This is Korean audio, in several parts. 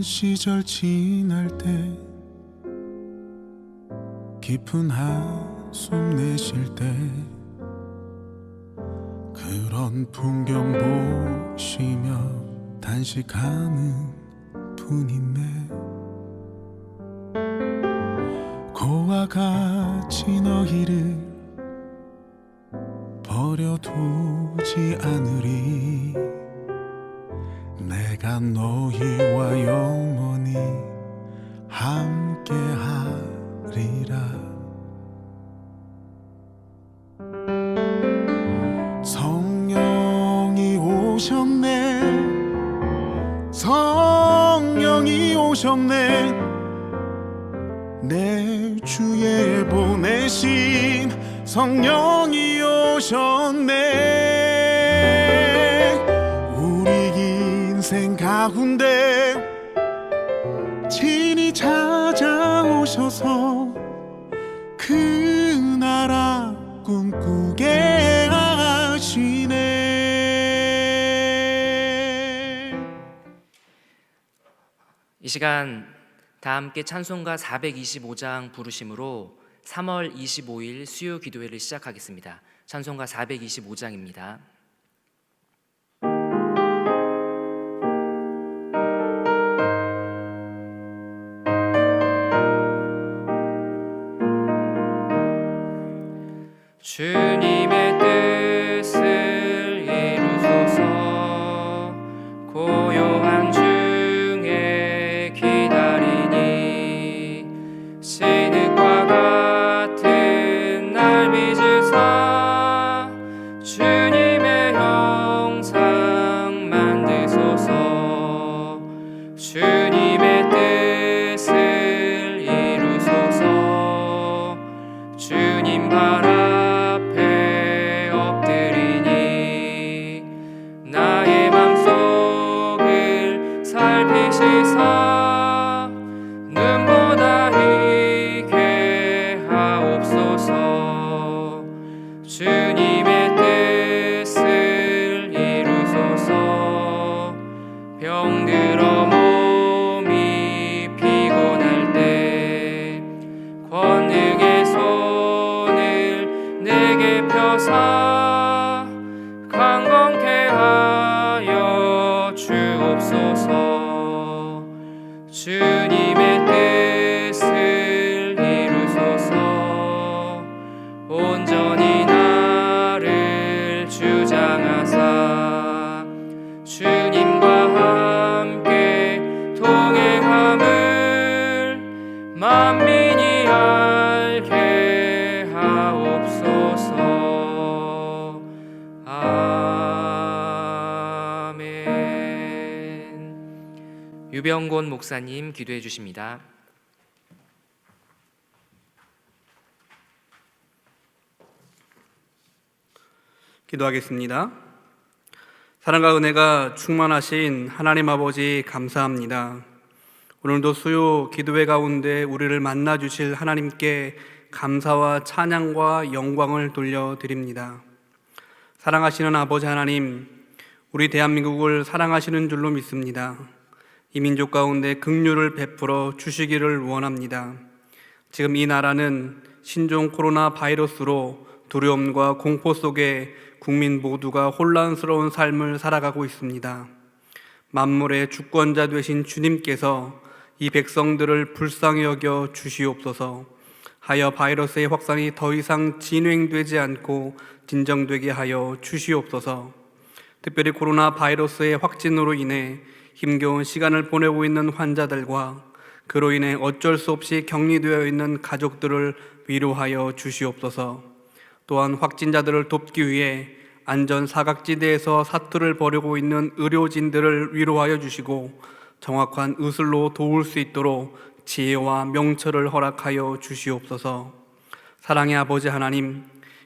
한 시절 지날 때 깊은 한숨 내쉴 때 그런 풍경 보시며 단식하는 분이네. 고와 같이 너희를 버려두지 않으리. 내가 너희와 영원히 함께하리라. 성령이 오셨네. 성령이 오셨네. 내 주에 보내신 성령이 오셨네. 우리 인생 가운데 친히 찾아오셔서 그 나라 꿈꾸게 하시네. 이 시간 다 함께 찬송가 425장 부르심으로 3월 25일 수요 기도회를 시작하겠습니다. 찬송가 425장입니다. 주님의 뜻을 이루소서. 고요한 중에 기다리니 시냇과 같은 날 빚으사 주님의 형상 만드소서. 주님의 뜻을 이루소서. 주님 발 앞에 엎드리니 나의 맘속을 살피시사 눈보다 희게 하옵소서. 주님의 뜻을 이루소서. 병들어 몸이 피곤할 때 권능의 손을 내게 펴사 강건케 하여 주옵소서. 주님의 뜻을 이루소서. 온전히 나를 주장하사 주님과 함께 동행함을 만민이 알게 하옵소서. 아멘. 유병곤 목사님 기도해 주십니다. 기도하겠습니다. 사랑과 은혜가 충만하신 하나님 아버지 감사합니다. 오늘도 수요 기도회 가운데 우리를 만나 주실 하나님께 감사와 찬양과 영광을 돌려드립니다. 사랑하시는 아버지 하나님, 우리 대한민국을 사랑하시는 줄로 믿습니다. 이 민족 가운데 긍휼을 베풀어 주시기를 원합니다. 지금 이 나라는 신종 코로나 바이러스로 두려움과 공포 속에 국민 모두가 혼란스러운 삶을 살아가고 있습니다. 만물의 주권자 되신 주님께서 이 백성들을 불쌍히 여겨 주시옵소서. 하여 바이러스의 확산이 더 이상 진행되지 않고 진정되게 하여 주시옵소서. 특별히 코로나 바이러스의 확진으로 인해 힘겨운 시간을 보내고 있는 환자들과 그로 인해 어쩔 수 없이 격리되어 있는 가족들을 위로하여 주시옵소서. 또한 확진자들을 돕기 위해 안전 사각지대에서 사투를 벌이고 있는 의료진들을 위로하여 주시고 정확한 의술로 도울 수 있도록 지혜와 명철을 허락하여 주시옵소서. 사랑의 아버지 하나님,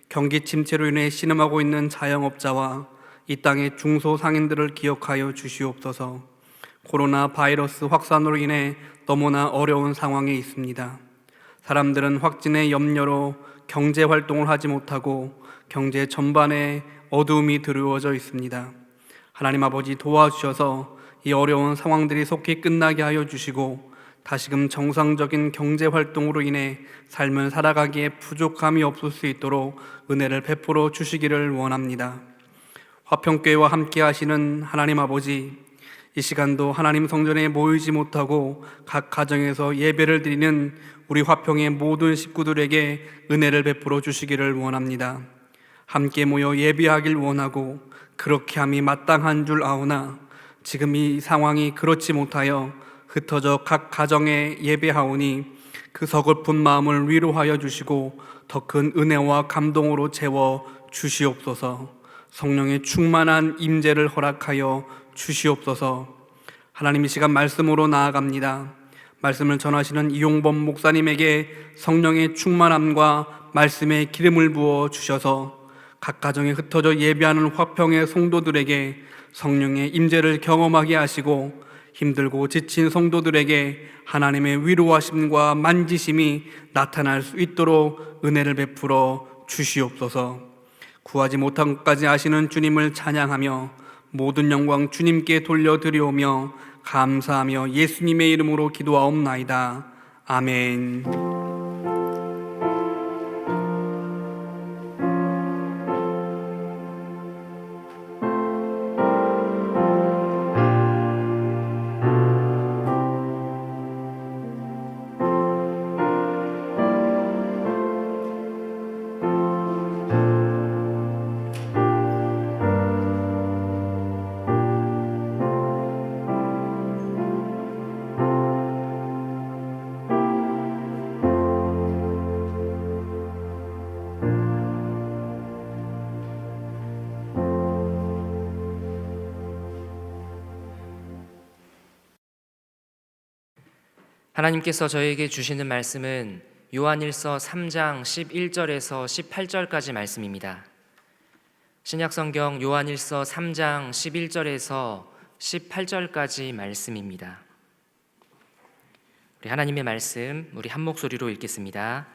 경기 침체로 인해 신음하고 있는 자영업자와 이 땅의 중소상인들을 기억하여 주시옵소서. 코로나 바이러스 확산으로 인해 너무나 어려운 상황에 있습니다. 사람들은 확진의 염려로 경제 활동을 하지 못하고 경제 전반에 어두움이 드리워져 있습니다. 하나님 아버지 도와주셔서 이 어려운 상황들이 속히 끝나게 하여 주시고 다시금 정상적인 경제 활동으로 인해 삶을 살아가기에 부족함이 없을 수 있도록 은혜를 베풀어 주시기를 원합니다. 화평교회와 함께 하시는 하나님 아버지, 이 시간도 하나님 성전에 모이지 못하고 각 가정에서 예배를 드리는 우리 화평의 모든 식구들에게 은혜를 베풀어 주시기를 원합니다. 함께 모여 예배하길 원하고 그렇게 함이 마땅한 줄 아오나 지금 이 상황이 그렇지 못하여 흩어져 각 가정에 예배하오니 그 서글픈 마음을 위로하여 주시고 더 큰 은혜와 감동으로 채워 주시옵소서. 성령의 충만한 임재를 허락하여 주시옵소서. 하나님, 이 시간 말씀으로 나아갑니다. 말씀을 전하시는 이용범 목사님에게 성령의 충만함과 말씀의 기름을 부어 주셔서 각 가정에 흩어져 예배하는 화평의 성도들에게 성령의 임재를 경험하게 하시고 힘들고 지친 성도들에게 하나님의 위로하심과 만지심이 나타날 수 있도록 은혜를 베풀어 주시옵소서. 구하지 못한 것까지 아시는 주님을 찬양하며 모든 영광 주님께 돌려드리오며 감사하며 예수님의 이름으로 기도하옵나이다. 아멘. 하나님께서 저에게 주시는 말씀은 요한일서 3장 11절에서 18절까지 말씀입니다. 신약성경 요한일서 3장 11절에서 18절까지 말씀입니다. 우리 하나님의 말씀, 우리 한 목소리로 읽겠습니다.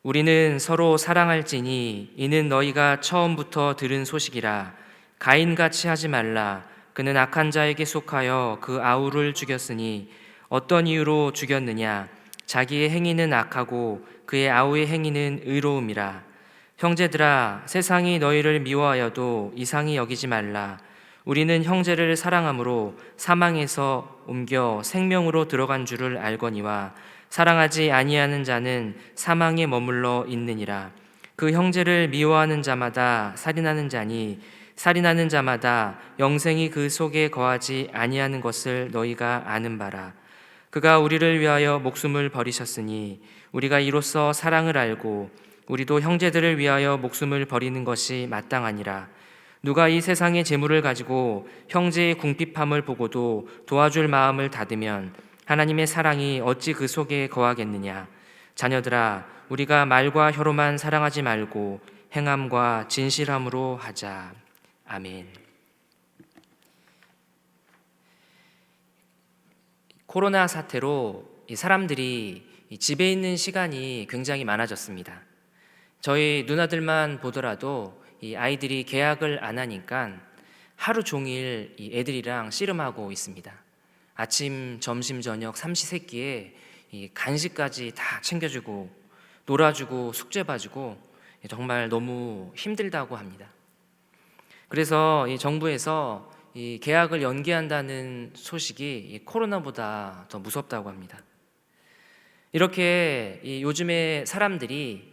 우리는 서로 사랑할지니 이는 너희가 처음부터 들은 소식이라. 가인같이 하지 말라. 그는 악한 자에게 속하여 그 아우를 죽였으니 어떤 이유로 죽였느냐? 자기의 행위는 악하고 그의 아우의 행위는 의로움이라. 형제들아, 세상이 너희를 미워하여도 이상히 여기지 말라. 우리는 형제를 사랑함으로 사망에서 옮겨 생명으로 들어간 줄을 알거니와 사랑하지 아니하는 자는 사망에 머물러 있느니라. 그 형제를 미워하는 자마다 살인하는 자니 살인하는 자마다 영생이 그 속에 거하지 아니하는 것을 너희가 아는 바라. 그가 우리를 위하여 목숨을 버리셨으니 우리가 이로써 사랑을 알고 우리도 형제들을 위하여 목숨을 버리는 것이 마땅하니라. 누가 이 세상의 재물을 가지고 형제의 궁핍함을 보고도 도와줄 마음을 닫으면 하나님의 사랑이 어찌 그 속에 거하겠느냐. 자녀들아, 우리가 말과 혀로만 사랑하지 말고 행함과 진실함으로 하자. 아멘. 코로나 사태로 사람들이 집에 있는 시간이 굉장히 많아졌습니다. 저희 누나들만 보더라도 이 아이들이 개학을 안 하니까 하루 종일 이 애들이랑 씨름하고 있습니다. 아침, 점심, 저녁 삼시세끼에 이 간식까지 다 챙겨주고 놀아주고 숙제 봐주고 정말 너무 힘들다고 합니다. 그래서 이 정부에서 이 개학을 연기한다는 소식이 이 코로나보다 더 무섭다고 합니다. 이렇게 이 요즘에 사람들이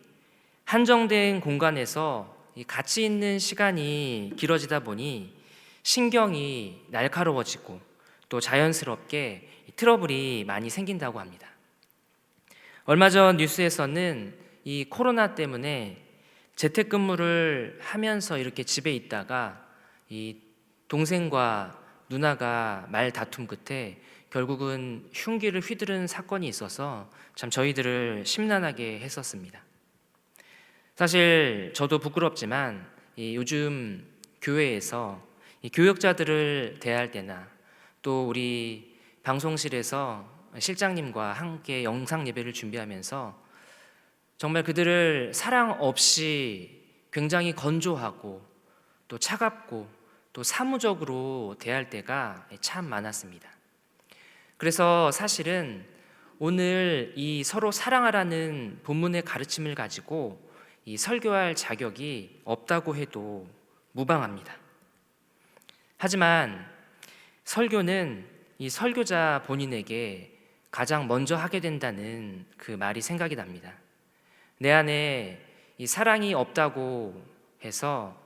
한정된 공간에서 이 같이 있는 시간이 길어지다 보니 신경이 날카로워지고 또 자연스럽게 트러블이 많이 생긴다고 합니다. 얼마 전 뉴스에서는 이 코로나 때문에 재택근무를 하면서 이렇게 집에 있다가 이 동생과 누나가 말 다툼 끝에 결국은 흉기를 휘두른 사건이 있어서 참 저희들을 심란하게 했었습니다. 사실 저도 부끄럽지만 요즘 교회에서 교역자들을 대할 때나 또 우리 방송실에서 실장님과 함께 영상 예배를 준비하면서 정말 그들을 사랑 없이 굉장히 건조하고 또 차갑고 또 사무적으로 대할 때가 참 많았습니다. 그래서 사실은 오늘 이 서로 사랑하라는 본문의 가르침을 가지고 이 설교할 자격이 없다고 해도 무방합니다. 하지만 설교는 이 설교자 본인에게 가장 먼저 하게 된다는 그 말이 생각이 납니다. 내 안에 이 사랑이 없다고 해서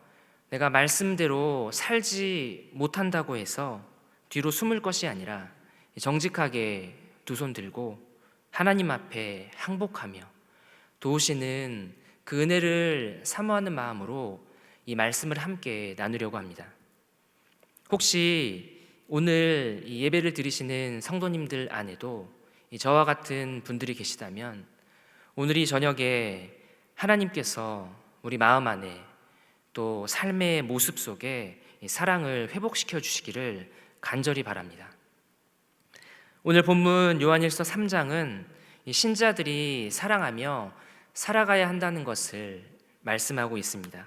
내가 말씀대로 살지 못한다고 해서 뒤로 숨을 것이 아니라 정직하게 두 손 들고 하나님 앞에 항복하며 도우시는 그 은혜를 사모하는 마음으로 이 말씀을 함께 나누려고 합니다. 혹시 오늘 이 예배를 드리시는 성도님들 안에도 저와 같은 분들이 계시다면 오늘 이 저녁에 하나님께서 우리 마음 안에 또 삶의 모습 속에 사랑을 회복시켜 주시기를 간절히 바랍니다. 오늘 본문 요한일서 3장은 신자들이 사랑하며 살아가야 한다는 것을 말씀하고 있습니다.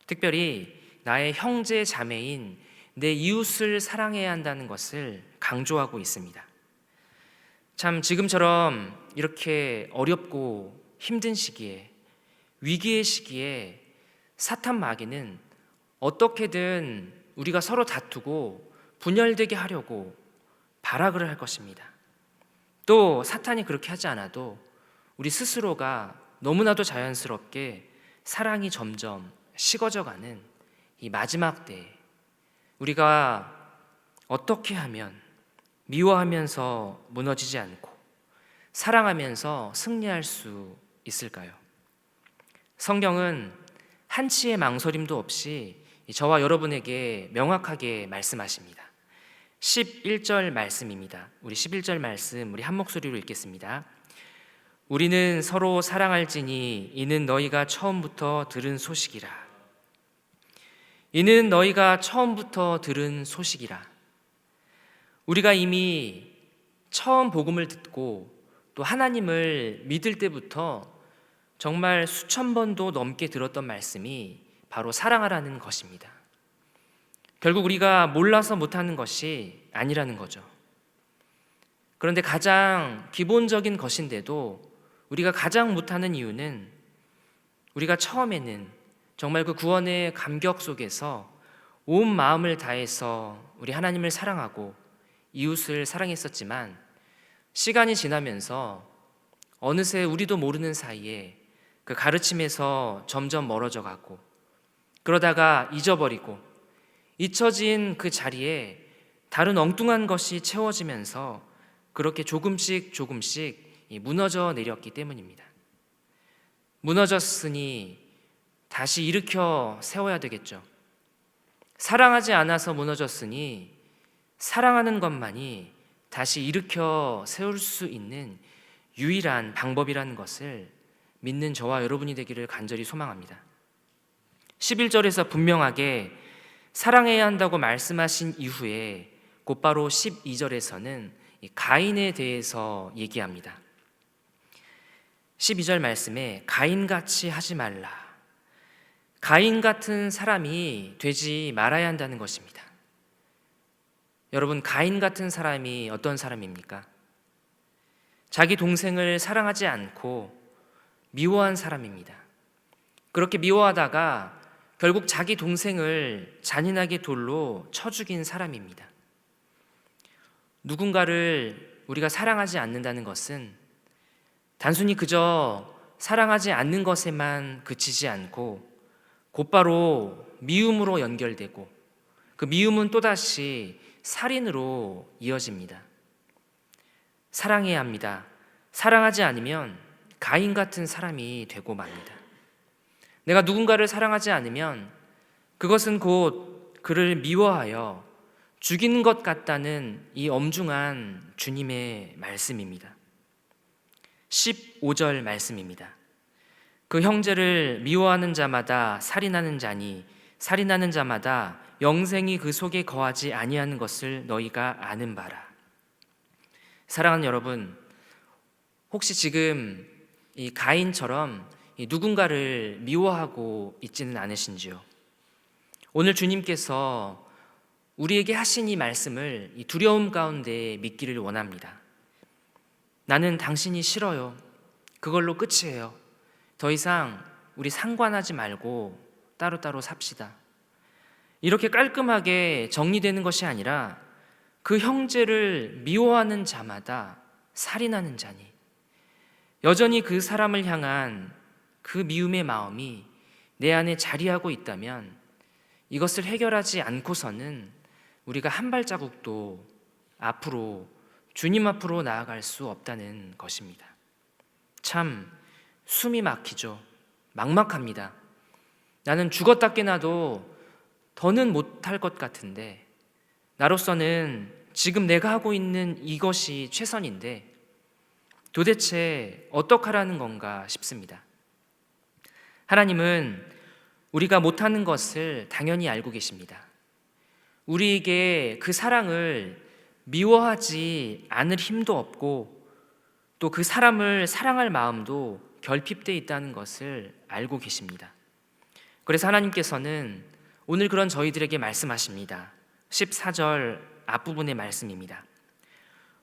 특별히 나의 형제 자매인 내 이웃을 사랑해야 한다는 것을 강조하고 있습니다. 참 지금처럼 이렇게 어렵고 힘든 시기에, 위기의 시기에 사탄 마귀는 어떻게든 우리가 서로 다투고 분열되게 하려고 발악을 할 것입니다. 또 사탄이 그렇게 하지 않아도 우리 스스로가 너무나도 자연스럽게 사랑이 점점 식어져가는 이 마지막 때에 우리가 어떻게 하면 미워하면서 무너지지 않고 사랑하면서 승리할 수 있을까요? 성경은 한치의 망설임도 없이 저와 여러분에게 명확하게 말씀하십니다. 11절 말씀입니다. 우리 11절 말씀 우리 한 목소리로 읽겠습니다. 우리는 서로 사랑할지니 이는 너희가 처음부터 들은 소식이라. 이는 너희가 처음부터 들은 소식이라. 우리가 이미 처음 복음을 듣고 또 하나님을 믿을 때부터 정말 수천 번도 넘게 들었던 말씀이 바로 사랑하라는 것입니다. 결국 우리가 몰라서 못하는 것이 아니라는 거죠. 그런데 가장 기본적인 것인데도 우리가 가장 못하는 이유는 우리가 처음에는 정말 그 구원의 감격 속에서 온 마음을 다해서 우리 하나님을 사랑하고 이웃을 사랑했었지만 시간이 지나면서 어느새 우리도 모르는 사이에 그 가르침에서 점점 멀어져 가고 그러다가 잊어버리고 잊혀진 그 자리에 다른 엉뚱한 것이 채워지면서 그렇게 조금씩 무너져 내렸기 때문입니다. 무너졌으니 다시 일으켜 세워야 되겠죠. 사랑하지 않아서 무너졌으니 사랑하는 것만이 다시 일으켜 세울 수 있는 유일한 방법이라는 것을 믿는 저와 여러분이 되기를 간절히 소망합니다. 11절에서 분명하게 사랑해야 한다고 말씀하신 이후에 곧바로 12절에서는 가인에 대해서 얘기합니다. 12절 말씀에 가인같이 하지 말라. 가인 같은 사람이 되지 말아야 한다는 것입니다. 여러분, 가인 같은 사람이 어떤 사람입니까? 자기 동생을 사랑하지 않고 미워한 사람입니다. 그렇게 미워하다가 결국 자기 동생을 잔인하게 돌로 쳐 죽인 사람입니다. 누군가를 우리가 사랑하지 않는다는 것은 단순히 그저 사랑하지 않는 것에만 그치지 않고 곧바로 미움으로 연결되고 그 미움은 또다시 살인으로 이어집니다. 사랑해야 합니다. 사랑하지 않으면 가인 같은 사람이 되고 맙니다. 내가 누군가를 사랑하지 않으면 그것은 곧 그를 미워하여 죽이는 것 같다는 이 엄중한 주님의 말씀입니다. 15절 말씀입니다. 그 형제를 미워하는 자마다 살인하는 자니 살인하는 자마다 영생이 그 속에 거하지 아니하는 것을 너희가 아는 바라. 사랑하는 여러분, 혹시 지금 이 가인처럼 누군가를 미워하고 있지는 않으신지요? 오늘 주님께서 우리에게 하신 이 말씀을 이 두려움 가운데 믿기를 원합니다. 나는 당신이 싫어요. 그걸로 끝이에요. 더 이상 우리 상관하지 말고 따로따로 삽시다. 이렇게 깔끔하게 정리되는 것이 아니라 그 형제를 미워하는 자마다 살인하는 자니, 여전히 그 사람을 향한 그 미움의 마음이 내 안에 자리하고 있다면 이것을 해결하지 않고서는 우리가 한 발자국도 앞으로 주님 앞으로 나아갈 수 없다는 것입니다. 참 숨이 막히죠. 막막합니다. 나는 죽었다 깨나도 더는 못할 것 같은데, 나로서는 지금 내가 하고 있는 이것이 최선인데 도대체 어떡하라는 건가 싶습니다. 하나님은 우리가 못하는 것을 당연히 알고 계십니다. 우리에게 그 사랑을 미워하지 않을 힘도 없고 또 그 사람을 사랑할 마음도 결핍되어 있다는 것을 알고 계십니다. 그래서 하나님께서는 오늘 그런 저희들에게 말씀하십니다. 14절 앞부분의 말씀입니다.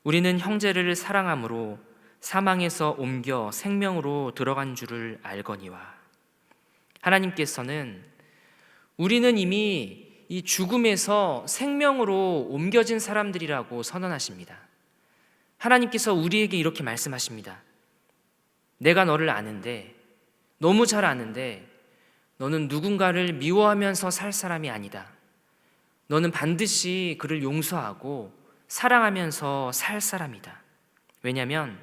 우리는 형제를 사랑함으로 사망에서 옮겨 생명으로 들어간 줄을 알거니와. 하나님께서는 우리는 이미 이 죽음에서 생명으로 옮겨진 사람들이라고 선언하십니다. 하나님께서 우리에게 이렇게 말씀하십니다. 내가 너를 아는데, 너무 잘 아는데 너는 누군가를 미워하면서 살 사람이 아니다. 너는 반드시 그를 용서하고 사랑하면서 살 사람이다. 왜냐하면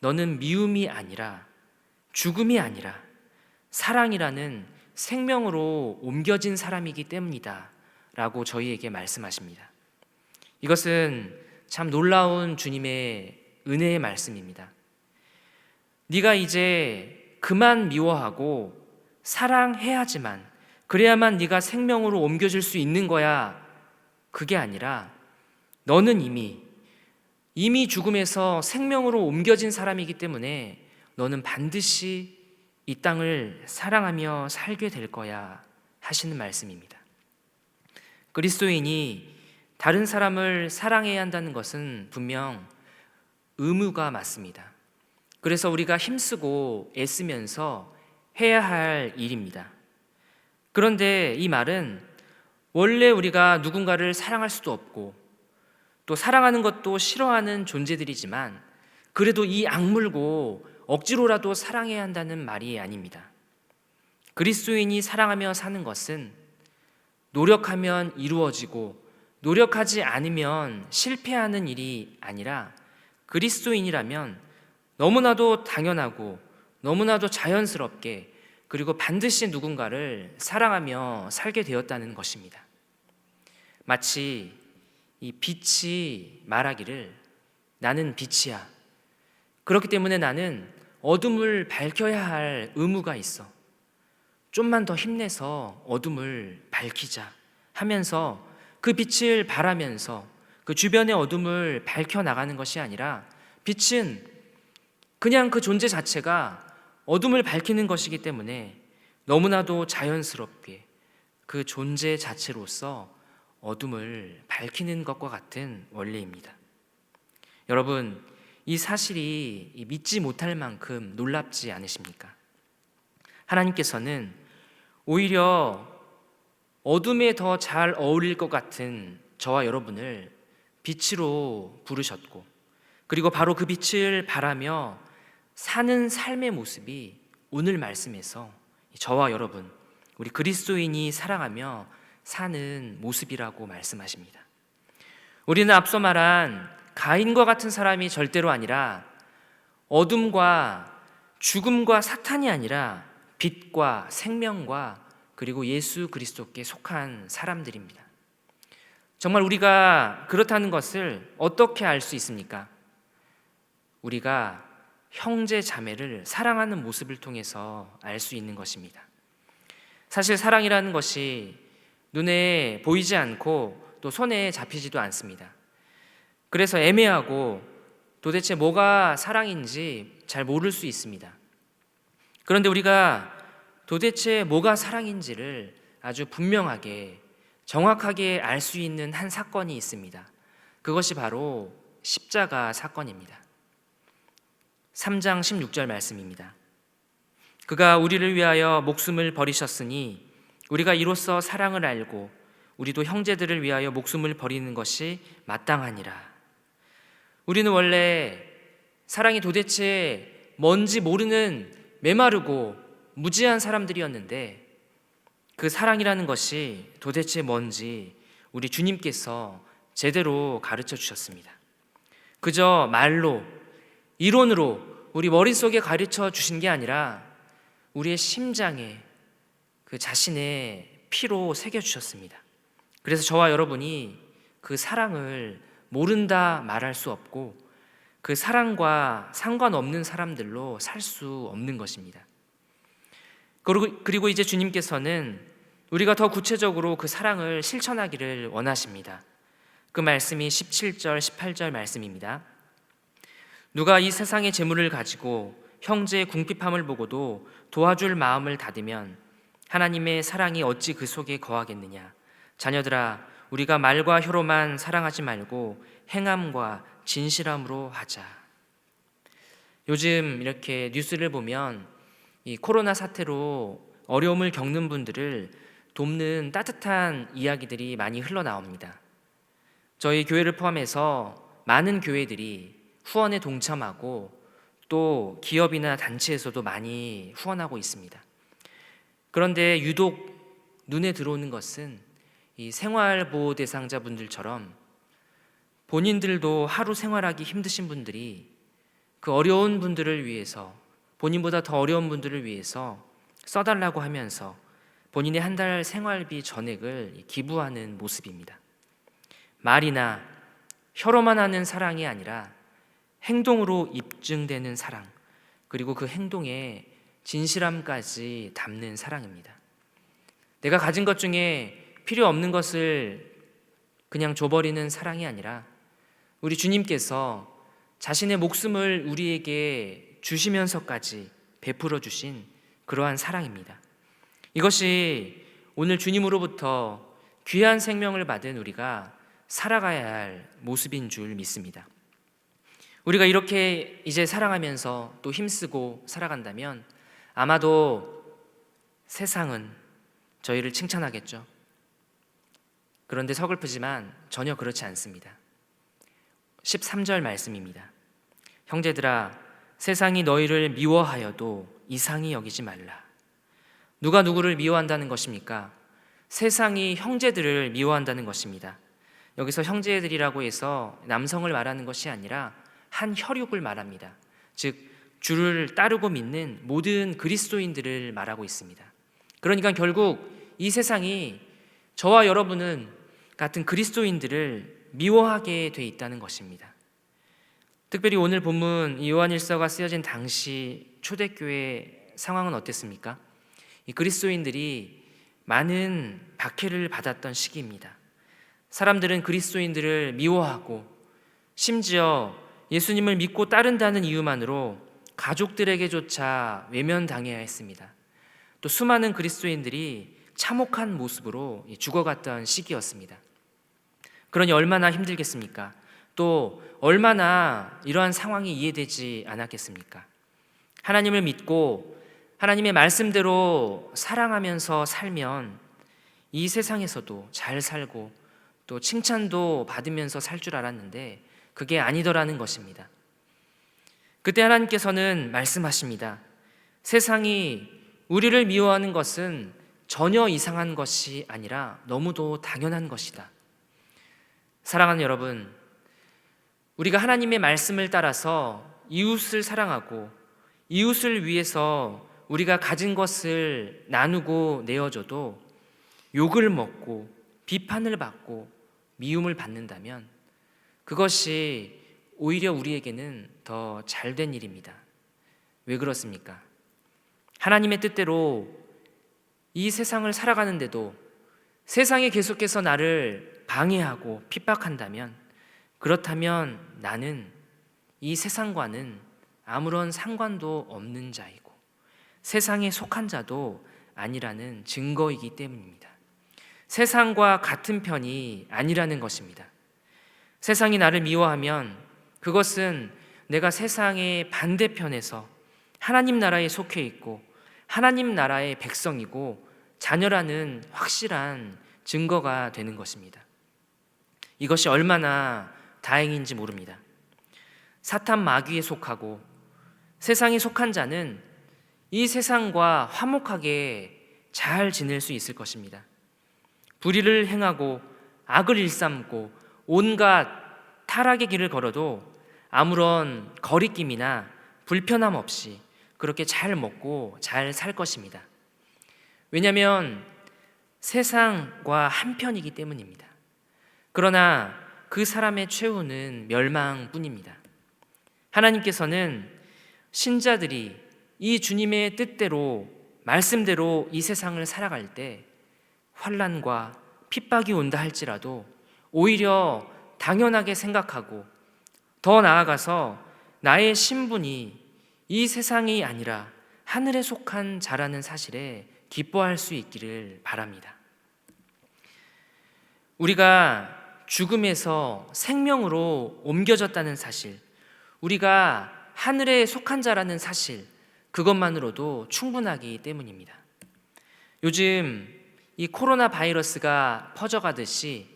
너는 미움이 아니라 죽음이 아니라 사랑이라는 생명으로 옮겨진 사람이기 때문이다 라고 저희에게 말씀하십니다. 이것은 참 놀라운 주님의 은혜의 말씀입니다. 네가 이제 그만 미워하고 사랑해야지만, 그래야만 네가 생명으로 옮겨질 수 있는 거야. 그게 아니라 너는 이미 죽음에서 생명으로 옮겨진 사람이기 때문에 너는 반드시 이 땅을 사랑하며 살게 될 거야 하시는 말씀입니다. 그리스도인이 다른 사람을 사랑해야 한다는 것은 분명 의무가 맞습니다. 그래서 우리가 힘쓰고 애쓰면서 해야 할 일입니다. 그런데 이 말은 원래 우리가 누군가를 사랑할 수도 없고 또 사랑하는 것도 싫어하는 존재들이지만 그래도 이 악물고 억지로라도 사랑해야 한다는 말이 아닙니다. 그리스도인이 사랑하며 사는 것은 노력하면 이루어지고 노력하지 않으면 실패하는 일이 아니라 그리스도인이라면 너무나도 당연하고 너무나도 자연스럽게 그리고 반드시 누군가를 사랑하며 살게 되었다는 것입니다. 마치 이 빛이 말하기를 나는 빛이야. 그렇기 때문에 나는 어둠을 밝혀야 할 의무가 있어. 좀만 더 힘내서 어둠을 밝히자 하면서 그 빛을 발하면서 그 주변의 어둠을 밝혀나가는 것이 아니라 빛은 그냥 그 존재 자체가 어둠을 밝히는 것이기 때문에 너무나도 자연스럽게 그 존재 자체로서 어둠을 밝히는 것과 같은 원리입니다. 여러분, 이 사실이 믿지 못할 만큼 놀랍지 않으십니까? 하나님께서는 오히려 어둠에 더 잘 어울릴 것 같은 저와 여러분을 빛으로 부르셨고, 그리고 바로 그 빛을 바라며 사는 삶의 모습이 오늘 말씀에서 저와 여러분, 우리 그리스도인이 사랑하며 사는 모습이라고 말씀하십니다. 우리는 앞서 말한 가인과 같은 사람이 절대로 아니라 어둠과 죽음과 사탄이 아니라 빛과 생명과 그리고 예수 그리스도께 속한 사람들입니다. 정말 우리가 그렇다는 것을 어떻게 알 수 있습니까? 우리가 형제 자매를 사랑하는 모습을 통해서 알 수 있는 것입니다. 사실 사랑이라는 것이 눈에 보이지 않고 또 손에 잡히지도 않습니다. 그래서 애매하고 도대체 뭐가 사랑인지 잘 모를 수 있습니다. 그런데 우리가 도대체 뭐가 사랑인지를 아주 분명하게 정확하게 알 수 있는 한 사건이 있습니다. 그것이 바로 십자가 사건입니다. 3장 16절 말씀입니다. 그가 우리를 위하여 목숨을 버리셨으니 우리가 이로써 사랑을 알고 우리도 형제들을 위하여 목숨을 버리는 것이 마땅하니라. 우리는 원래 사랑이 도대체 뭔지 모르는 메마르고 무지한 사람들이었는데 그 사랑이라는 것이 도대체 뭔지 우리 주님께서 제대로 가르쳐 주셨습니다. 그저 말로, 이론으로 우리 머릿속에 가르쳐 주신 게 아니라 우리의 심장에 그 자신의 피로 새겨주셨습니다. 그래서 저와 여러분이 그 사랑을 모른다 말할 수 없고 그 사랑과 상관없는 사람들로 살 수 없는 것입니다. 그리고 이제 주님께서는 우리가 더 구체적으로 그 사랑을 실천하기를 원하십니다. 그 말씀이 17절, 18절 말씀입니다. 누가 이 세상의 재물을 가지고 형제의 궁핍함을 보고도 도와줄 마음을 닫으면 하나님의 사랑이 어찌 그 속에 거하겠느냐. 자녀들아, 우리가 말과 혀로만 사랑하지 말고 행함과 진실함으로 하자. 요즘 이렇게 뉴스를 보면 이 코로나 사태로 어려움을 겪는 분들을 돕는 따뜻한 이야기들이 많이 흘러나옵니다. 저희 교회를 포함해서 많은 교회들이 후원에 동참하고 또 기업이나 단체에서도 많이 후원하고 있습니다. 그런데 유독 눈에 들어오는 것은 이 생활보호 대상자분들처럼 본인들도 하루 생활하기 힘드신 분들이 그 어려운 분들을 위해서, 본인보다 더 어려운 분들을 위해서 써달라고 하면서 본인의 한 달 생활비 전액을 기부하는 모습입니다. 말이나 혀로만 하는 사랑이 아니라 행동으로 입증되는 사랑, 그리고 그 행동에 진실함까지 담는 사랑입니다. 내가 가진 것 중에 필요 없는 것을 그냥 줘버리는 사랑이 아니라 우리 주님께서 자신의 목숨을 우리에게 주시면서까지 베풀어 주신 그러한 사랑입니다. 이것이 오늘 주님으로부터 귀한 생명을 받은 우리가 살아가야 할 모습인 줄 믿습니다. 우리가 이렇게 이제 사랑하면서 또 힘쓰고 살아간다면 아마도 세상은 저희를 칭찬하겠죠. 그런데 서글프지만 전혀 그렇지 않습니다. 13절 말씀입니다. 형제들아, 세상이 너희를 미워하여도 이상히 여기지 말라. 누가 누구를 미워한다는 것입니까? 세상이 형제들을 미워한다는 것입니다. 여기서 형제들이라고 해서 남성을 말하는 것이 아니라 한 혈육을 말합니다. 즉 주를 따르고 믿는 모든 그리스도인들을 말하고 있습니다. 그러니까 결국 이 세상이 저와 여러분은 같은 그리스도인들을 미워하게 돼 있다는 것입니다. 특별히 오늘 본문 이 요한일서가 쓰여진 당시 초대교회 상황은 어땠습니까? 이 그리스도인들이 많은 박해를 받았던 시기입니다. 사람들은 그리스도인들을 미워하고 심지어 예수님을 믿고 따른다는 이유만으로 가족들에게조차 외면당해야 했습니다. 또 수많은 그리스도인들이 참혹한 모습으로 죽어갔던 시기였습니다. 그러니 얼마나 힘들겠습니까? 또 얼마나 이러한 상황이 이해되지 않았겠습니까? 하나님을 믿고 하나님의 말씀대로 사랑하면서 살면 이 세상에서도 잘 살고 또 칭찬도 받으면서 살 줄 알았는데 그게 아니더라는 것입니다. 그때 하나님께서는 말씀하십니다. 세상이 우리를 미워하는 것은 전혀 이상한 것이 아니라 너무도 당연한 것이다. 사랑하는 여러분, 우리가 하나님의 말씀을 따라서 이웃을 사랑하고 이웃을 위해서 우리가 가진 것을 나누고 내어줘도 욕을 먹고 비판을 받고 미움을 받는다면 그것이 오히려 우리에게는 더 잘된 일입니다. 왜 그렇습니까? 하나님의 뜻대로 이 세상을 살아가는데도 세상이 계속해서 나를 방해하고 핍박한다면 그렇다면 나는 이 세상과는 아무런 상관도 없는 자이고 세상에 속한 자도 아니라는 증거이기 때문입니다. 세상과 같은 편이 아니라는 것입니다. 세상이 나를 미워하면 그것은 내가 세상의 반대편에서 하나님 나라에 속해 있고 하나님 나라의 백성이고 자녀라는 확실한 증거가 되는 것입니다. 이것이 얼마나 다행인지 모릅니다. 사탄 마귀에 속하고 세상에 속한 자는 이 세상과 화목하게 잘 지낼 수 있을 것입니다. 불의를 행하고 악을 일삼고 온갖 타락의 길을 걸어도 아무런 거리낌이나 불편함 없이 그렇게 잘 먹고 잘 살 것입니다. 왜냐하면 세상과 한편이기 때문입니다. 그러나 그 사람의 최후는 멸망뿐입니다. 하나님께서는 신자들이 이 주님의 뜻대로 말씀대로 이 세상을 살아갈 때 환난과 핍박이 온다 할지라도 오히려 당연하게 생각하고 더 나아가서 나의 신분이 이 세상이 아니라 하늘에 속한 자라는 사실에 기뻐할 수 있기를 바랍니다. 우리가 죽음에서 생명으로 옮겨졌다는 사실, 우리가 하늘에 속한 자라는 사실, 그것만으로도 충분하기 때문입니다. 요즘 이 코로나 바이러스가 퍼져가듯이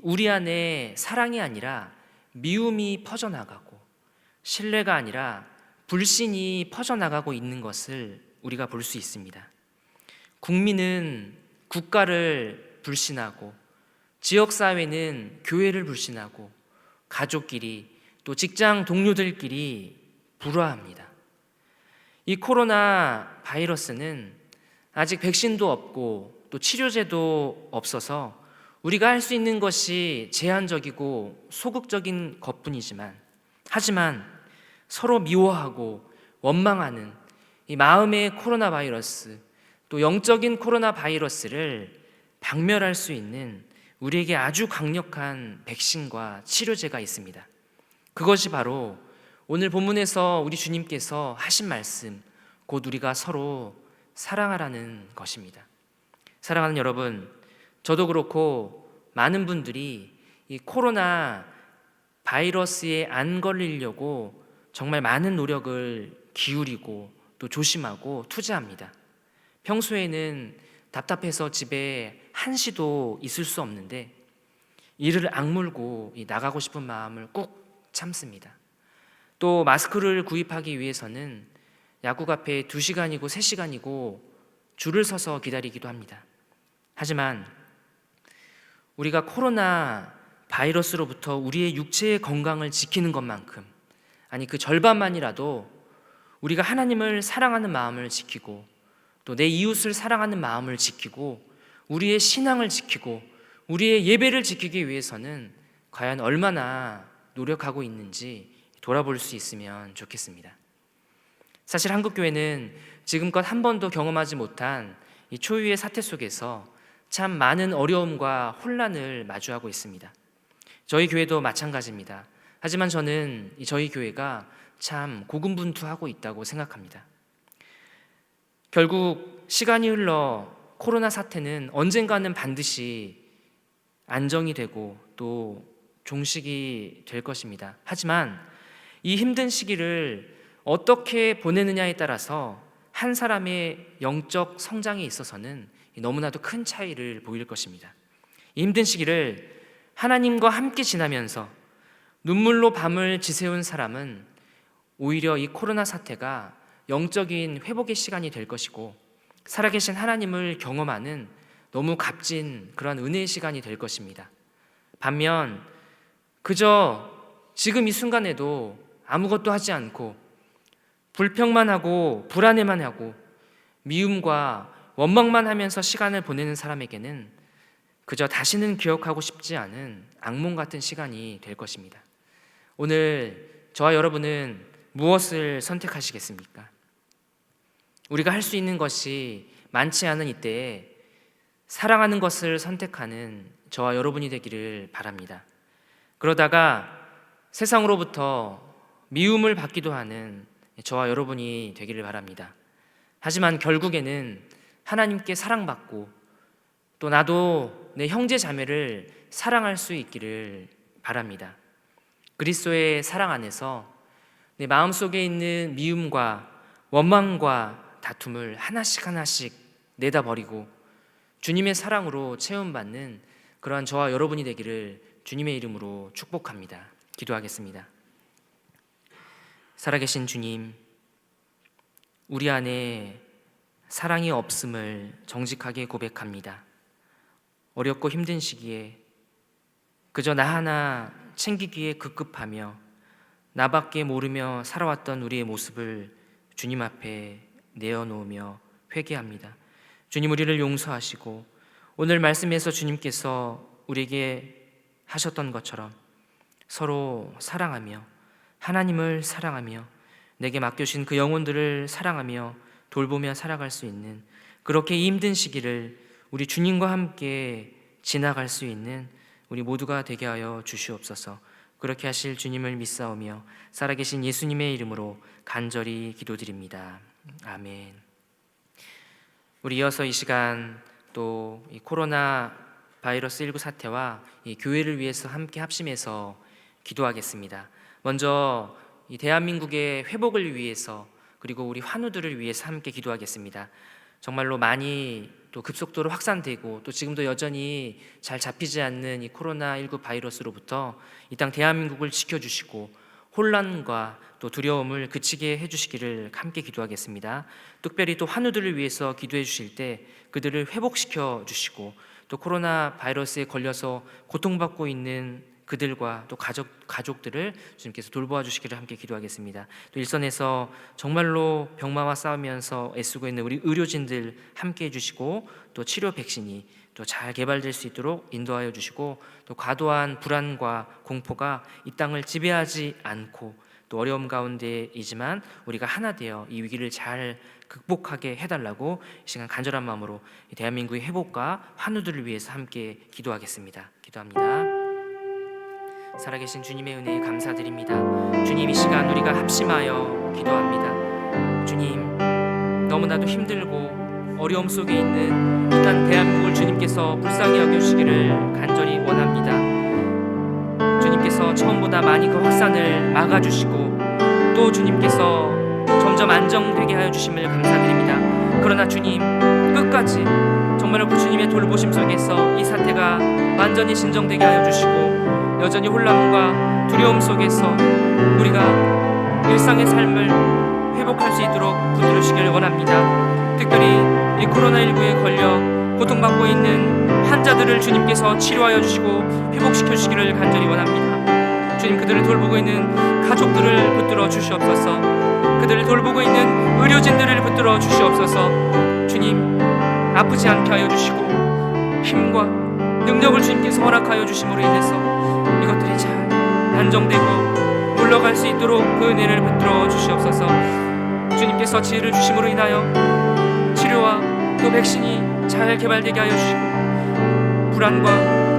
우리 안에 사랑이 아니라 미움이 퍼져나가고 신뢰가 아니라 불신이 퍼져나가고 있는 것을 우리가 볼 수 있습니다. 국민은 국가를 불신하고 지역사회는 교회를 불신하고 가족끼리 또 직장 동료들끼리 불화합니다. 이 코로나 바이러스는 아직 백신도 없고 또 치료제도 없어서 우리가 할 수 있는 것이 제한적이고 소극적인 것뿐이지만 하지만 서로 미워하고 원망하는 이 마음의 코로나 바이러스 또 영적인 코로나 바이러스를 박멸할 수 있는 우리에게 아주 강력한 백신과 치료제가 있습니다. 그것이 바로 오늘 본문에서 우리 주님께서 하신 말씀, 곧 우리가 서로 사랑하라는 것입니다. 사랑하는 여러분, 저도 그렇고 많은 분들이 이 코로나 바이러스에 안 걸리려고 정말 많은 노력을 기울이고 또 조심하고 투자합니다. 평소에는 답답해서 집에 한시도 있을 수 없는데 이를 악물고 나가고 싶은 마음을 꾹 참습니다. 또 마스크를 구입하기 위해서는 약국 앞에 2시간이고 3시간이고 줄을 서서 기다리기도 합니다. 하지만 우리가 코로나 바이러스로부터 우리의 육체의 건강을 지키는 것만큼, 아니 그 절반만이라도 우리가 하나님을 사랑하는 마음을 지키고 또 내 이웃을 사랑하는 마음을 지키고 우리의 신앙을 지키고 우리의 예배를 지키기 위해서는 과연 얼마나 노력하고 있는지 돌아볼 수 있으면 좋겠습니다. 사실 한국교회는 지금껏 한 번도 경험하지 못한 이 초유의 사태 속에서 참 많은 어려움과 혼란을 마주하고 있습니다. 저희 교회도 마찬가지입니다. 하지만 저는 저희 교회가 참 고군분투하고 있다고 생각합니다. 결국 시간이 흘러 코로나 사태는 언젠가는 반드시 안정이 되고 또 종식이 될 것입니다. 하지만 이 힘든 시기를 어떻게 보내느냐에 따라서 한 사람의 영적 성장에 있어서는 너무나도 큰 차이를 보일 것입니다. 이 힘든 시기를 하나님과 함께 지나면서 눈물로 밤을 지새운 사람은 오히려 이 코로나 사태가 영적인 회복의 시간이 될 것이고 살아계신 하나님을 경험하는 너무 값진 그런 은혜의 시간이 될 것입니다. 반면 그저 지금 이 순간에도 아무것도 하지 않고 불평만 하고 불안해만 하고 미움과 원망만 하면서 시간을 보내는 사람에게는 그저 다시는 기억하고 싶지 않은 악몽 같은 시간이 될 것입니다. 오늘 저와 여러분은 무엇을 선택하시겠습니까? 우리가 할 수 있는 것이 많지 않은 이때에 사랑하는 것을 선택하는 저와 여러분이 되기를 바랍니다. 그러다가 세상으로부터 미움을 받기도 하는 저와 여러분이 되기를 바랍니다. 하지만 결국에는 하나님께 사랑받고 또 나도 내 형제 자매를 사랑할 수 있기를 바랍니다. 그리스도의 사랑 안에서 내 마음속에 있는 미움과 원망과 다툼을 하나씩 내다버리고 주님의 사랑으로 체험받는 그러한 저와 여러분이 되기를 주님의 이름으로 축복합니다. 기도하겠습니다. 살아계신 주님, 우리 안에 사랑이 없음을 정직하게 고백합니다. 어렵고 힘든 시기에 그저 나 하나 챙기기에 급급하며 나밖에 모르며 살아왔던 우리의 모습을 주님 앞에 내어놓으며 회개합니다. 주님, 우리를 용서하시고 오늘 말씀에서 주님께서 우리에게 하셨던 것처럼 서로 사랑하며 하나님을 사랑하며 내게 맡겨주신 그 영혼들을 사랑하며 돌보며 살아갈 수 있는, 그렇게 이 힘든 시기를 우리 주님과 함께 지나갈 수 있는 우리 모두가 되게 하여 주시옵소서. 그렇게 하실 주님을 믿사오며 살아계신 예수님의 이름으로 간절히 기도드립니다. 아멘. 우리 이어서 이 시간 또 이 코로나 바이러스 19 사태와 이 교회를 위해서 함께 합심해서 기도하겠습니다. 먼저 이 대한민국의 회복을 위해서, 그리고 우리 환우들을 위해서 함께 기도하겠습니다. 정말로 많이 또 급속도로 확산되고 또 지금도 여전히 잘 잡히지 않는 이 코로나19 바이러스로부터 이 땅 대한민국을 지켜주시고 혼란과 또 두려움을 그치게 해주시기를 함께 기도하겠습니다. 특별히 또 환우들을 위해서 기도해 주실 때 그들을 회복시켜 주시고 또 코로나 바이러스에 걸려서 고통받고 있는 그들과 또 가족들을 주님께서 돌보아 주시기를 함께 기도하겠습니다. 또 일선에서 정말로 병마와 싸우면서 애쓰고 있는 우리 의료진들 함께 해주시고 또 치료 백신이 또 잘 개발될 수 있도록 인도하여 주시고 또 과도한 불안과 공포가 이 땅을 지배하지 않고 또 어려움 가운데이지만 우리가 하나 되어 이 위기를 잘 극복하게 해달라고 이 시간 간절한 마음으로 대한민국의 회복과 환우들을 위해서 함께 기도하겠습니다. 기도합니다. 살아계신 주님의 은혜에 감사드립니다. 주님, 이 시간 우리가 합심하여 기도합니다. 주님, 너무나도 힘들고 어려움 속에 있는 이 땅 대한민국을 주님께서 불쌍히 여겨주시기를 간절히 원합니다. 주님께서 처음보다 많이 그 확산을 막아주시고 또 주님께서 점점 안정되게 하여 주심을 감사드립니다. 그러나 주님, 끝까지 정말로 그 주님의 돌보심 속에서 이 사태가 완전히 진정되게 하여 주시고 여전히 혼란과 두려움 속에서 우리가 일상의 삶을 회복할 수 있도록 붙들어 주시길 원합니다. 특별히 이 코로나19에 걸려 고통받고 있는 환자들을 주님께서 치료하여 주시고 회복시켜 주시기를 간절히 원합니다. 주님, 그들을 돌보고 있는 가족들을 붙들어 주시옵소서. 그들을 돌보고 있는 의료진들을 붙들어 주시옵소서. 주님, 아프지 않게 하여 주시고 힘과 능력을 주님께서 허락하여 주심으로 인해서 이것들이 잘 안정되고 물러갈 수 있도록 그 은혜를 붙들어 주시옵소서. 주님께서 지혜를 주심으로 인하여 치료와 또 백신이 잘 개발되게 하여 주시고 불안과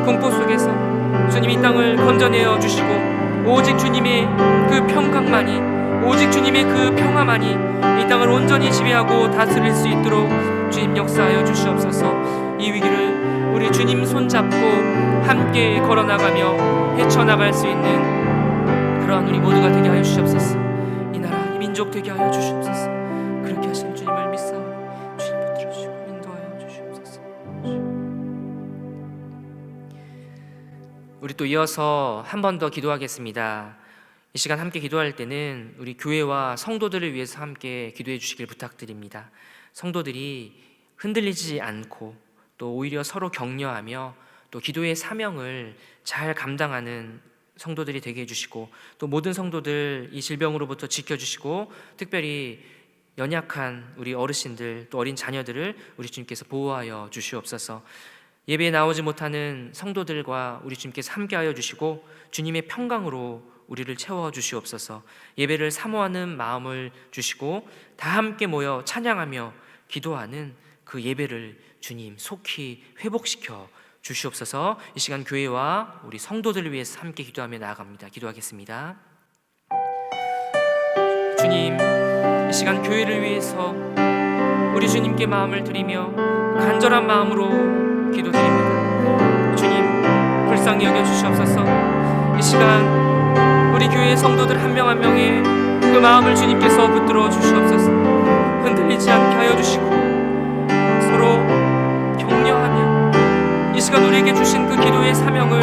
공포 속에서 주님 이 땅을 건져내어 주시고 오직 주님의 그 평강만이, 오직 주님의 그 평화만이 이 땅을 온전히 지배하고 다스릴 수 있도록 주님 역사하여 주시옵소서. 이 위기를 우리 주님 손잡고 함께 걸어나가며 헤쳐나갈 수 있는 그러한 우리 모두가 되게 하여 주시옵소서. 이 나라 이 민족 되게 하여 주시옵소서. 그렇게 하실 주님을 믿사오니 주님 붙들어주시고 인도하여 주시옵소서. 우리 또 이어서 한 번 더 기도하겠습니다. 이 시간 함께 기도할 때는 우리 교회와 성도들을 위해서 함께 기도해 주시길 부탁드립니다. 성도들이 흔들리지 않고 또 오히려 서로 격려하며 또 기도의 사명을 잘 감당하는 성도들이 되게 해주시고 또 모든 성도들 이 질병으로부터 지켜주시고 특별히 연약한 우리 어르신들 또 어린 자녀들을 우리 주님께서 보호하여 주시옵소서. 예배에 나오지 못하는 성도들과 우리 주님께서 함께하여 주시고 주님의 평강으로 우리를 채워 주시옵소서. 예배를 사모하는 마음을 주시고 다 함께 모여 찬양하며 기도하는 그 예배를 주님 속히 회복시켜 주시옵소서. 이 시간 교회와 우리 성도들을 위해서 함께 기도하며 나아갑니다. 기도하겠습니다. 주님, 이 시간 교회를 위해서 우리 주님께 마음을 드리며 간절한 마음으로 기도드립니다. 불쌍히 여겨 주시옵소서. 이 시간 우리 교회의 성도들 한 명 한 명의 그 마음을 주님께서 붙들어 주시옵소서. 흔들리지 않게 하여 주시고 서로 격려하며 이 시간 우리에게 주신 그 기도의 사명을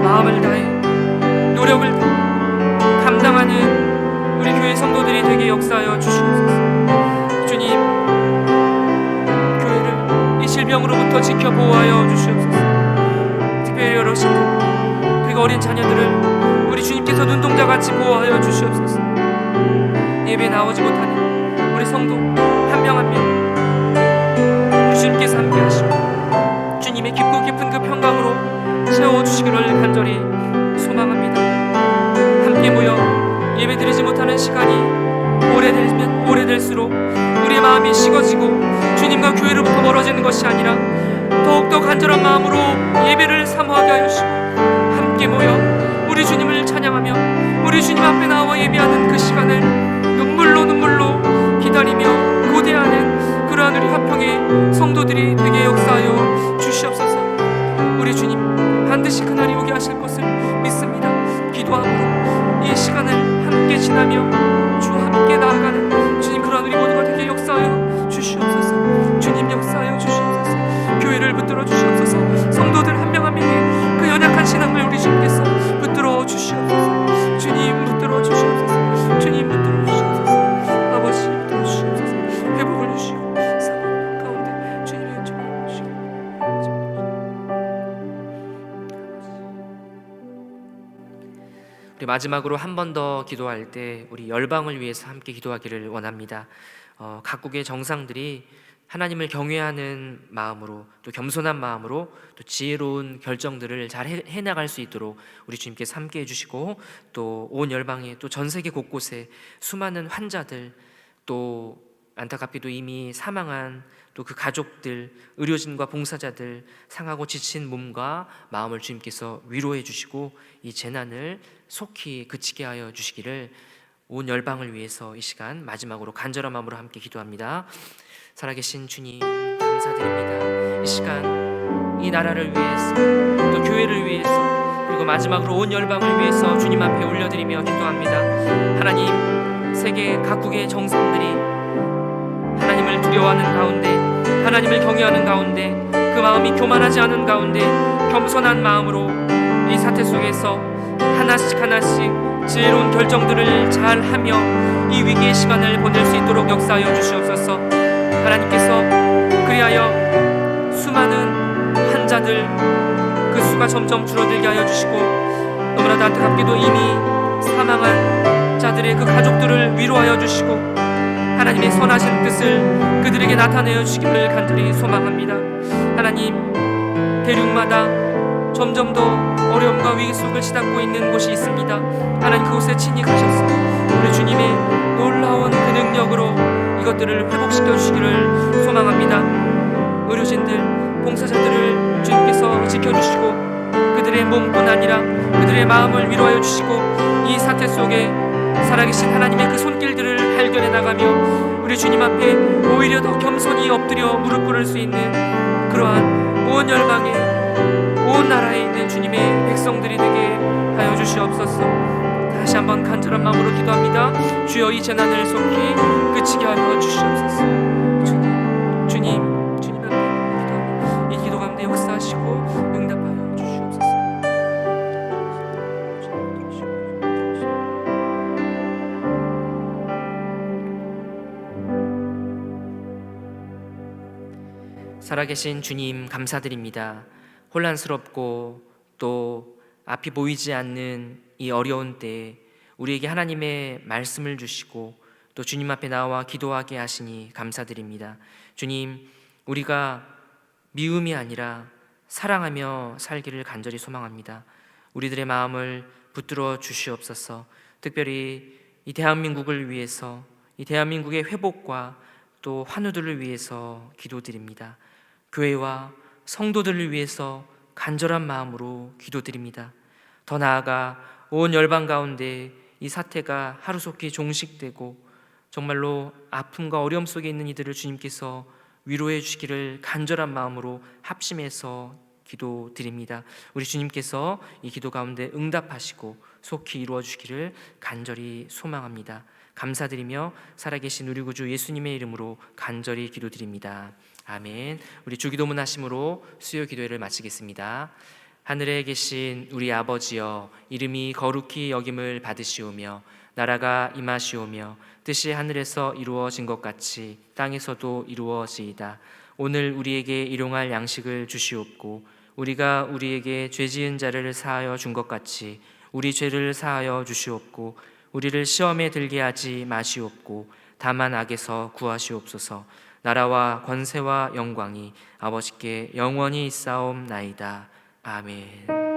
마음을 다해 노력을 다해 감당하는 우리 교회 성도들이 되게 역사하여 주시옵소서. 주님, 교회를 이 질병으로부터 지켜 보호하여 주시옵소서. 특별히 어르신들 그리고 어린 자녀들을 우리 주님께서 눈동자같이 보호하여 주시옵소서. 예배에 나오지 못하는 우리 성도 한 명 한 명 우리 주님께서 함께 하시고 주님의 깊고 깊은 그 평강으로 채워주시기를 간절히 소망합니다. 함께 모여 예배드리지 못하는 시간이 오래되면 오래될수록 우리의 마음이 식어지고 주님과 교회로부터 멀어지는 것이 아니라 더욱더 간절한 마음으로 예배를 사모하게 하여 주시고 함께 모여 우리 주님을 찬양하며 우리 주님 앞에 나와 예배하는 그 시간을 눈물로 기다리며 고대하는 그러한 우리 화평의 성도들이 되게 역사하여 주시옵소서. 우리 주님 반드시 그날이 오게 하실 것을 믿습니다. 기도함으로 이 시간을 함께 지나며 주와 함께 나아가는 주님 그러한 우리 모두가 되게 역사하여 주시옵소서. 주님 역사하여 주시옵소서. 교회를 붙들어 주시옵소서. 성도들 한 명 한 명의 그 연약한 신앙을 우리 주님께서 붙들어 주시옵소서. 주님 붙들어 주시옵소서. 주님 붙들어 주시옵소서. 아버지 붙들어 주시옵소서. 회복을 주시고 사랑 가운데 주님의 은총을 주시고 우리 마지막으로 한 번 더 기도할 때 우리 열방을 위해서 함께 기도하기를 원합니다. 각국의 정상들이 하나님을 경외하는 마음으로 또 겸손한 마음으로 또 지혜로운 결정들을 잘 해나갈 수 있도록 우리 주님께서 함께 해주시고 또 온 열방에 또 전 세계 곳곳에 수많은 환자들 또 안타깝게도 이미 사망한 또 그 가족들, 의료진과 봉사자들 상하고 지친 몸과 마음을 주님께서 위로해 주시고 이 재난을 속히 그치게 하여 주시기를 온 열방을 위해서 이 시간 마지막으로 간절한 마음으로 함께 기도합니다. 살아계신 주님 감사드립니다. 이 시간 이 나라를 위해서 또 교회를 위해서 그리고 마지막으로 온 열방을 위해서 주님 앞에 올려드리며 기도합니다. 하나님 세계 각국의 정상들이 하나님을 두려워하는 가운데 하나님을 경외하는 가운데 그 마음이 교만하지 않은 가운데 겸손한 마음으로 이 사태 속에서 하나씩 지혜로운 결정들을 잘 하며 이 위기의 시간을 보낼 수 있도록 역사하여 주시옵소서. 하나님께서 그리하여 수많은 환자들 그 수가 점점 줄어들게 하여 주시고 너무나도 안타깝게도 이미 사망한 자들의 그 가족들을 위로하여 주시고 하나님의 선하신 뜻을 그들에게 나타내어 주시기를 간절히 소망합니다. 하나님 대륙마다 점점 더 어려움과 위기 속을 치닫고 있는 곳이 있습니다. 하나님 그곳에 친히 가셔서 우리 주님의 놀라운 그 능력으로 이것들을 회복시켜 주시기를 소망합니다. 의료진들, 봉사자들을 주님께서 지켜주시고 그들의 몸뿐 아니라 그들의 마음을 위로하여 주시고 이 사태 속에 살아계신 하나님의 그 손길들을 발견해 나가며 우리 주님 앞에 오히려 더 겸손히 엎드려 무릎 꿇을 수 있는 그러한 온 열방에 온 나라에 있는 주님의 백성들이 되게 하여 주시옵소서. 다시 한번 간절한 마음으로 기도합니다. 주여 이 재난을 속히 그치게 하여 주시옵소서. 주님 앞에 기도하며 이 기도 가운데 역사하시고 응답하여 주시옵소서. 살아계신 주님 감사드립니다. 혼란스럽고 또 앞이 보이지 않는 이 어려운 때에 우리에게 하나님의 말씀을 주시고 또 주님 앞에 나와 기도하게 하시니 감사드립니다. 주님, 우리가 미움이 아니라 사랑하며 살기를 간절히 소망합니다. 우리들의 마음을 붙들어 주시옵소서. 특별히 이 대한민국을 위해서 이 대한민국의 회복과 또 환우들을 위해서 기도드립니다. 교회와 성도들을 위해서 간절한 마음으로 기도드립니다. 더 나아가 온 열방 가운데 이 사태가 하루속히 종식되고 정말로 아픔과 어려움 속에 있는 이들을 주님께서 위로해 주시기를 간절한 마음으로 합심해서 기도드립니다. 우리 주님께서 이 기도 가운데 응답하시고 속히 이루어 주시기를 간절히 소망합니다. 감사드리며 살아계신 우리 구주 예수님의 이름으로 간절히 기도드립니다. 아멘. 우리 주기도문 하심으로 수요 기도회를 마치겠습니다. 하늘에 계신 우리 아버지여, 이름이 거룩히 여김을 받으시오며 나라가 임하시오며 뜻이 하늘에서 이루어진 것 같이 땅에서도 이루어지이다. 오늘 우리에게 일용할 양식을 주시옵고 우리가 우리에게 죄지은 자를 사하여 준 것 같이 우리 죄를 사하여 주시옵고 우리를 시험에 들게 하지 마시옵고 다만 악에서 구하시옵소서. 나라와 권세와 영광이 아버지께 영원히 있사옵나이다. 아멘.